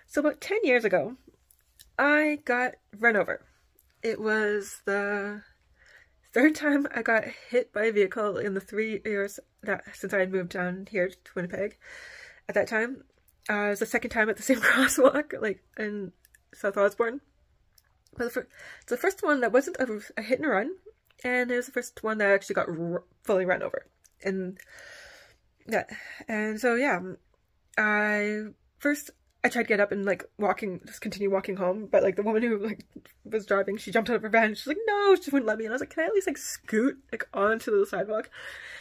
So about 10 years ago, I got run over. It was the third time I got hit by a vehicle in the 3 years that since I had moved down here to Winnipeg. At that time, it was the second time at the same crosswalk, like in South Osborne. But it's the first one that wasn't a hit and run, and it was the first one that actually got fully run over. And yeah, and so yeah, I tried to get up and like just continue walking home, but like the woman who like was driving, she jumped out of her van and she's like, no, she wouldn't let me. And I was like, can I at least like scoot like onto the sidewalk?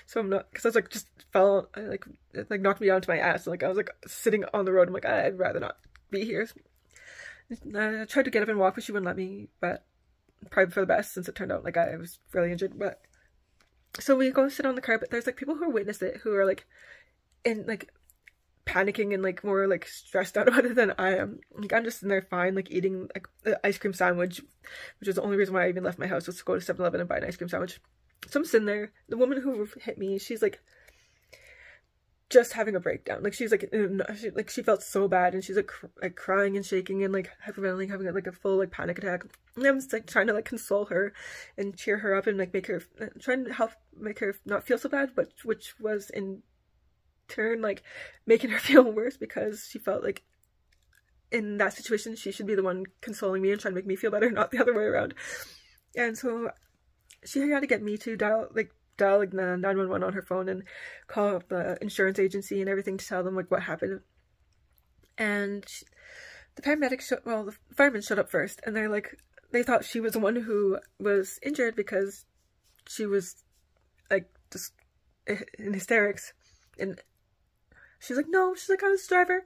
So I'm not, because I was like, just fell, it like knocked me down to my ass. And, like I was like sitting on the road. I'm like, I'd rather not be here. I tried to get up and walk, but she wouldn't let me, but probably for the best since it turned out like I was really injured. But so we go sit on the car, but there's like people who witnessed it who are like in like panicking and like more like stressed out about it than I am. Like I'm just in there fine, like eating like an ice cream sandwich, which is the only reason why I even left my house, was to go to 7-Eleven and buy an ice cream sandwich. So I'm sitting there. The woman who hit me, she's like just having a breakdown. Like she's like she felt so bad, and she's like crying and shaking and like hyperventilating, having like a full like panic attack. And I'm just like trying to like console her and cheer her up and like make her, trying to help make her not feel so bad, but which was in turn like making her feel worse, because she felt like in that situation she should be the one consoling me and trying to make me feel better, not the other way around. And so she had to get me to dial like 911 on her phone and call up the insurance agency and everything to tell them like what happened. And the paramedics the firemen showed up first, and they thought she was the one who was injured because she was like just in hysterics. And she's like, no, she's like, I was the driver.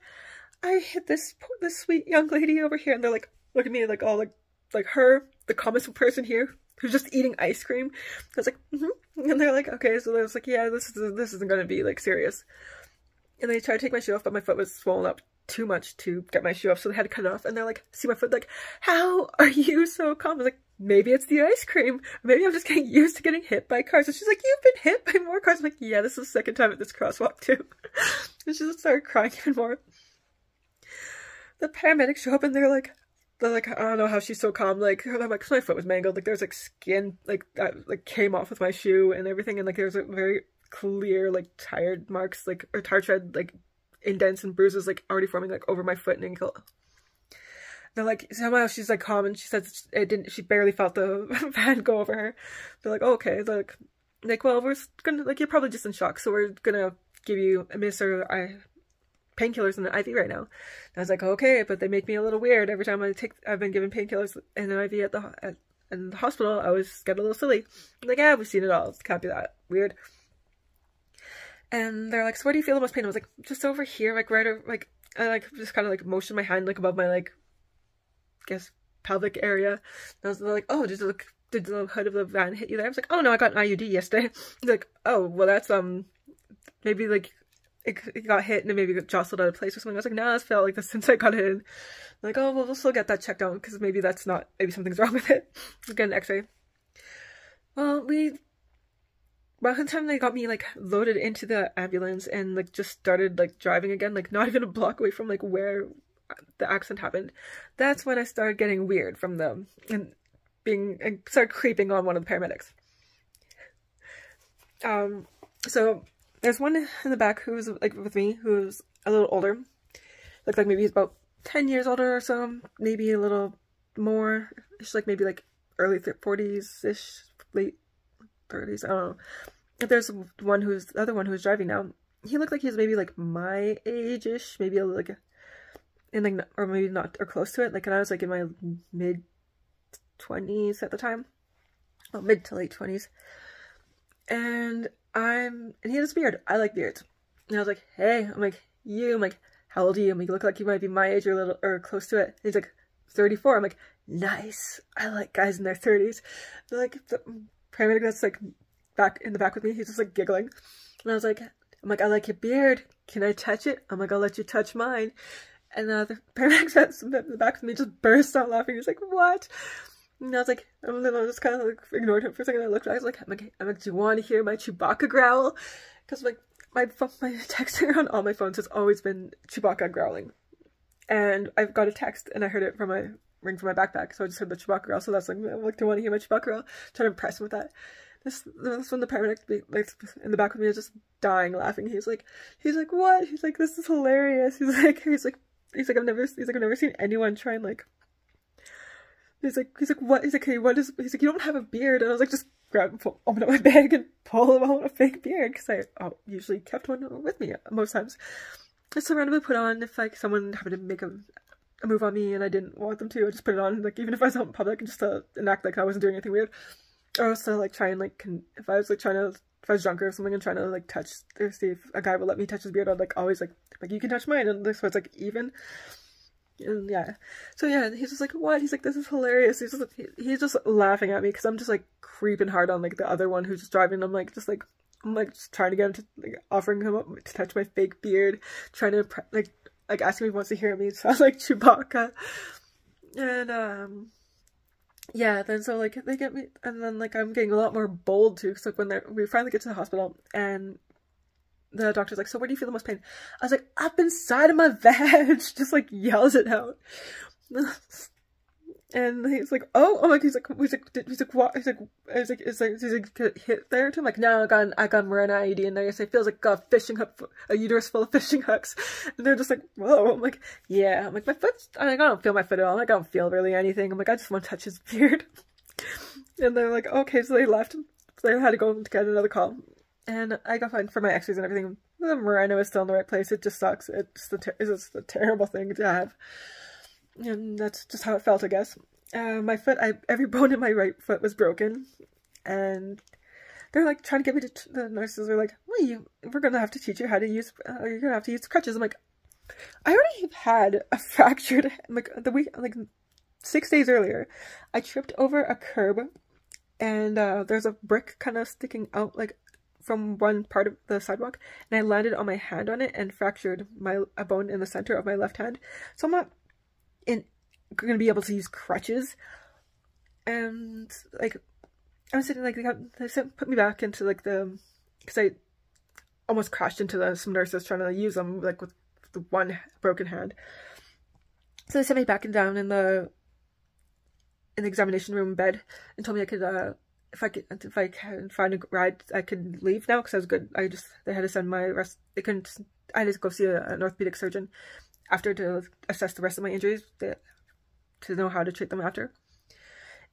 I hit this sweet young lady over here. And they're like, look at me, like all like her, the calmest person here, who's just eating ice cream. I was like, And they're like, okay. So they was like, yeah, this isn't gonna be like serious. And they tried to take my shoe off, but my foot was swollen up too much to get my shoe off, so they had to cut it off. And they're like, see my foot, like, how are you so calm? I was like, maybe it's the ice cream. Maybe I'm just getting used to getting hit by cars. And she's like, you've been hit by more cars. I'm like, yeah, this is the second time at this crosswalk too. And she just started crying even more. The paramedics show up and they're like, I don't know how she's so calm. Like, I'm like, 'cause my foot was mangled. Like, there's like skin like that like came off with my shoe and everything, and like there's a very clear like tire marks, like, or tire tread like indents and bruises like already forming like over my foot and ankle. They're like, somehow she's like calm, and she says she barely felt the van go over her. They're like, oh, okay. They're like, well, we're gonna, like, you're probably just in shock, so we're gonna give you painkillers and an IV right now. And I was like, okay, but they make me a little weird every time I've been given painkillers and an IV in the hospital. I always get a little silly. I'm like, yeah, we've seen it all. It can't be that weird. And they're like, so where do you feel the most pain? I was like, just over here, like right over, like, I like just kind of like motioned my hand like above my like, I guess, pelvic area. And they're like, oh, did the hood of the van hit you there? I was like, oh no, I got an IUD yesterday. They're like, oh, well that's maybe like it got hit and it maybe got jostled out of place or something. I was like, no, it's felt like this since I got it in. Like, oh, well, we'll still get that checked out because maybe something's wrong with it. We'll get an x-ray. Well, by the time they got me like loaded into the ambulance and like just started like driving again, like not even a block away from like where the accident happened, that's when I started getting weird from them and started creeping on one of the paramedics. So there's one in the back who was like with me, who was a little older, looked like maybe he's about 10 years older or so, maybe a little more. She's like maybe like early 40s-ish, late 30s, I don't know. There's the other one who's driving now. He looked like he was maybe like my age-ish, maybe like in like, or maybe not, or close to it. Like, and I was like in my mid-20s at the time, well, mid to late 20s. And he had this beard. I like beards. And I was like, hey, I'm like, how old are you? I'm like, you look like you might be my age or a little, or close to it. And he's like, 34. I'm like, nice. I like guys in their 30s. They're like, the paramedic that's like back in the back with me, he's just like giggling. And I'm like, I like your beard. Can I touch it? I'm like, I'll let you touch mine. And the paramedic that's in the back with me just burst out laughing. He's like, what? And I was like, I just kind of like ignored him for a second. I looked at him. I'm like, do you want to hear my Chewbacca growl? Because like my texter on all my phones has always been Chewbacca growling. and I got a text, and I heard it from my ring from my backpack, so I just heard the Chewbacca girl. So that's like, I'm like, do you want to hear my Chewbacca girl? Trying to impress him with that. This when the paramedic like in the back with me is just dying laughing. He's like, what? He's like, this is hilarious. He's like, I've never seen anyone try and like. He's like, what? He's like, hey, what is? He's like, you don't have a beard. And I was like, just open up my bag and pull out a fake beard, because I usually kept one with me most times. Just to randomly put on if like someone happened to make a move on me and I didn't want them to. I just put it on, like, even if I was out in public, and just to enact like I wasn't doing anything weird. Or else to like try and like if I was drunk or something and trying to like touch or see if a guy would let me touch his beard, I'd like always like you can touch mine, and so it's like even. And yeah, so yeah, he's just like, what? He's like, this is hilarious. He's just laughing at me because I'm just like creeping hard on like the other one who's just driving. I'm like just trying to get him to like offering him up to touch my fake beard, trying to like asking if he wants to hear me sound like Chewbacca. And yeah, then so like they get me, and then like I'm getting a lot more bold too, because like when we finally get to the hospital, and the doctor's like, so where do you feel the most pain? I was like, up inside of my vag. Just like yells it out. And he's like, oh, I'm like, he's like, what? He's like, hit there too? I'm like, no, I got Mirena IUD in there. Yes, it feels like a uterus full of fishing hooks. And they're just like, whoa. I'm like, yeah. I'm like, my foot's, I don't feel my foot at all. I'm like, I don't feel really anything. I'm like, I just want to touch his beard. And they're like, okay, so they left. So they had to go to get another call. And I got fine for my x-rays and everything. The Mirena is still in the right place. It just sucks. It's just a terrible thing to have. And that's just how it felt, I guess. My foot, every bone in my right foot was broken. And they're like trying to get me to, the nurses are like, well, we're going to have to teach you how to use, you're going to have to use crutches. I'm like, I already had a fractured, like 6 days earlier, I tripped over a curb, and there's a brick kind of sticking out like from one part of the sidewalk, and I landed on my hand on it and fractured a bone in the center of my left hand. So I'm not going to be able to use crutches. And like I was sitting like they put me back into like because I almost crashed into some nurses trying to use them like with the one broken hand. So they set me back and down in the examination room bed and told me I could if I can find a ride, I could leave now because I was good. They had to send my rest. They couldn't. I had to go see an orthopedic surgeon after to assess the rest of my injuries to know how to treat them after.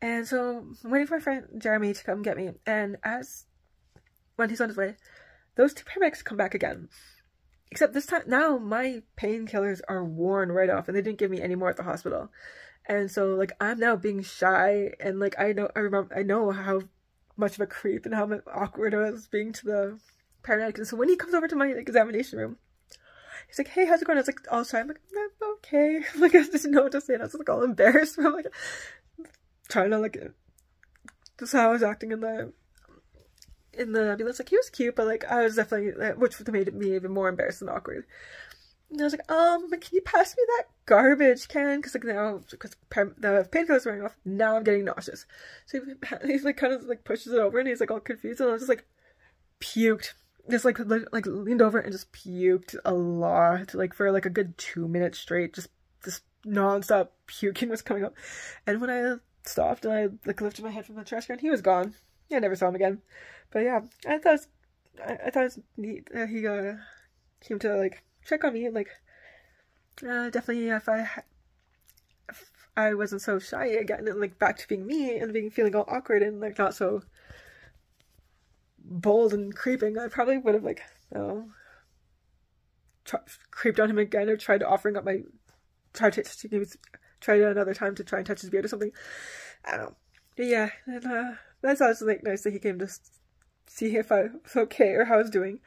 And so I'm waiting for my friend Jeremy to come get me. And when he's on his way, those two paramedics come back again. Except this time, now my painkillers are worn right off, and they didn't give me any more at the hospital. And so, like, I'm now being shy, and, like, I know how much of a creep and how awkward I was being to the paramedic. And so when he comes over to my examination room, he's like, hey, how's it going? I was like, all shy. I'm like, I'm okay. Like, I just didn't know what to say, and I was, like, all embarrassed. I'm, like, trying to, like, just how I was acting in the ambulance. Like, he was cute, but, like, I was definitely, which made me even more embarrassed and awkward. And I was like, can you pass me that garbage can? Because, like, now, because the painkiller's wearing off, now I'm getting nauseous. So he's like, kind of, like, pushes it over, and he's, like, all confused, and I was just, like, puked. Just, like leaned over and just puked a lot, like, for, like, a good 2 minutes straight. Just non-stop puking was coming up. And when I stopped and I, like, lifted my head from the trash can, he was gone. I never saw him again. But, yeah, I thought it was neat that he came to, like, check on me, and like definitely if I wasn't so shy again, and like back to being me and feeling all awkward and like not so bold and creeping, I probably would have like creeped on him again, or tried another time to try and touch his beard or something. I don't know. But yeah, and I thought it was like nice that he came to see if I was okay or how I was doing.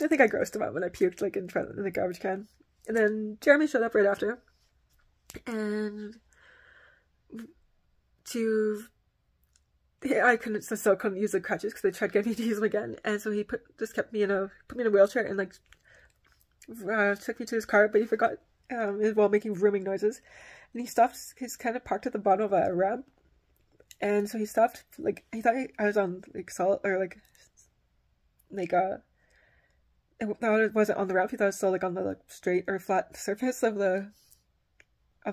I think I grossed him out when I puked, like, in the garbage can. And then Jeremy showed up right after. And I still couldn't use the crutches because they tried getting me to use them again. And so he put me in a wheelchair and, like, took me to his car, but he forgot, while making vrooming noises. And he stopped, he's kind of parked at the bottom of a ramp. And so he stopped, like, he thought I was on, like, solid, or, like, it wasn't on the ramp. He thought it was still like on the, like, straight or flat surface of the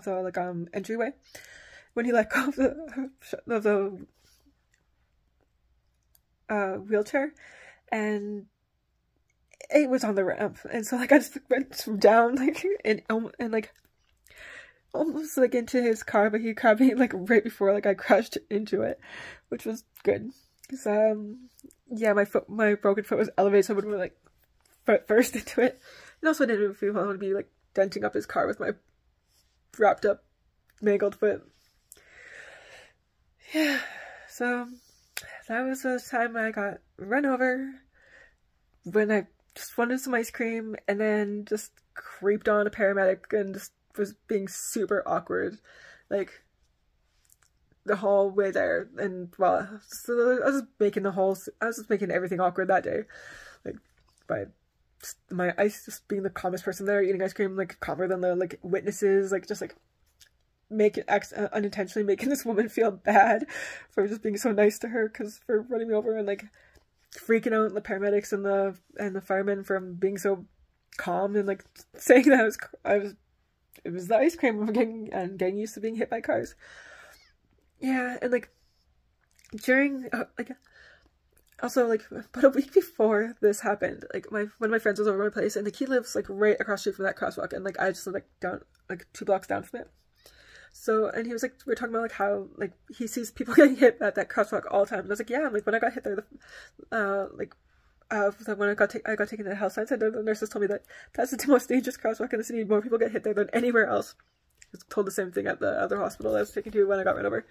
like entryway when he let go of the wheelchair, and it was on the ramp, and so like I just went down like and like almost like into his car, but he grabbed me like right before like I crashed into it, which was good because yeah, my broken foot was elevated, so I would have like foot first into it, and also I didn't feel I would be like denting up his car with my wrapped up mangled foot. Yeah, so that was the time I got run over when I just wanted some ice cream, and then just creeped on a paramedic and just was being super awkward, like the whole way there. And well, so I was just making everything awkward that day, like by my ice just being the calmest person there, eating ice cream, like calmer than the like witnesses, like just like unintentionally making this woman feel bad for just being so nice to her because for running me over, and like freaking out the paramedics and the firemen from being so calm and like saying that it was the ice cream. I'm getting used to being hit by cars. Yeah, and like during like also like about a week before this happened, like one of my friends was over my place, and like he lives like right across the street from that crosswalk, and like I just live like down like 2 blocks down from it. So, and he was like, we were talking about like how like he sees people getting hit at that crosswalk all the time. And I was like, yeah, like when I got hit there, when I got taken to the health science center, the nurses told me that that's the most dangerous crosswalk in the city. More people get hit there than anywhere else. I was told the same thing at the other hospital I was taken to when I got run over.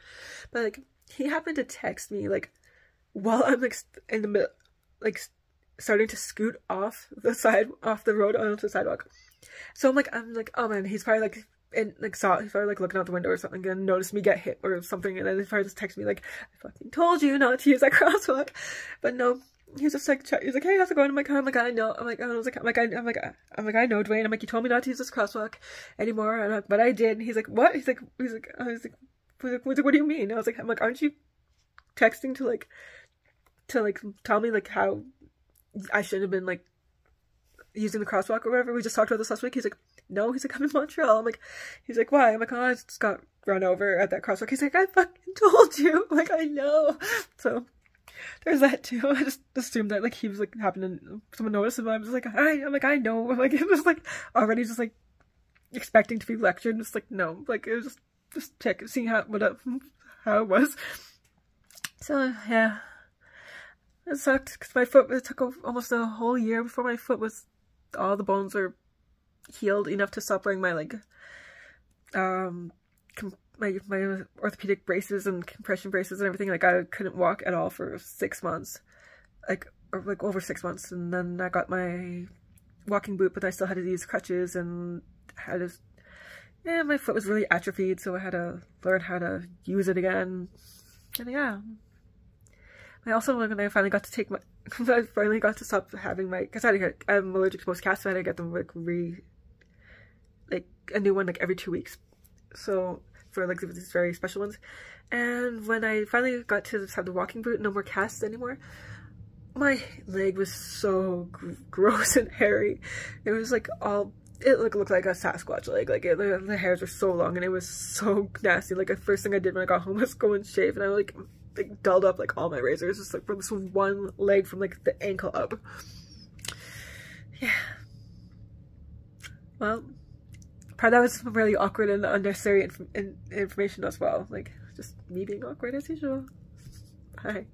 But like he happened to text me like while I'm like in the middle, like starting to scoot off the road onto the sidewalk. So I'm like, oh man, he's probably like. And like he's probably like looking out the window or something and noticed me get hit or something, and then he probably just texted me like, I fucking told you not to use that crosswalk. But no, he was just like, he's like, hey, how's it going? I'm like, I know. I was like, I know, Dwayne. I'm like, you told me not to use this crosswalk anymore, and I'm like, but I did. And he's like, what? He's like, what do you mean? I was like, aren't you texting to tell me like how I shouldn't have been like using the crosswalk or whatever? We just talked about this last week. He's like, no. He's like, I'm in Montreal. I'm like, he's like, why? I'm like, oh, I just got run over at that crosswalk. He's like, I fucking told you. I'm like, I know. So there's that too. I just assumed that like he was like happening, someone noticed him. I'm just like, I'm like, I know. I'm like, it was like already just like expecting to be lectured. Just like, no, like it was just seeing how it was. So yeah, it sucked because my foot. It took almost a whole year before my foot was, all the bones were healed enough to stop wearing my like my orthopedic braces and compression braces and everything. Like I couldn't walk at all for 6 months, like over 6 months, and then I got my walking boot, but I still had to use crutches and my foot was really atrophied, so I had to learn how to use it again. And yeah, I also, when I finally got to I finally got to stop having because I'm allergic to most cats, so I had to get them like a new one like every 2 weeks. So for like these very special ones. And when I finally got to have the walking boot, no more casts anymore, my leg was so gross and hairy. It was like it looked like a Sasquatch leg. Like the hairs were so long and it was so nasty. Like the first thing I did when I got home was go and shave, and I like dulled up like all my razors just like from this one leg from like the ankle up. Yeah. Well, part of that was really awkward and unnecessary information as well. Like just me being awkward as usual. Bye.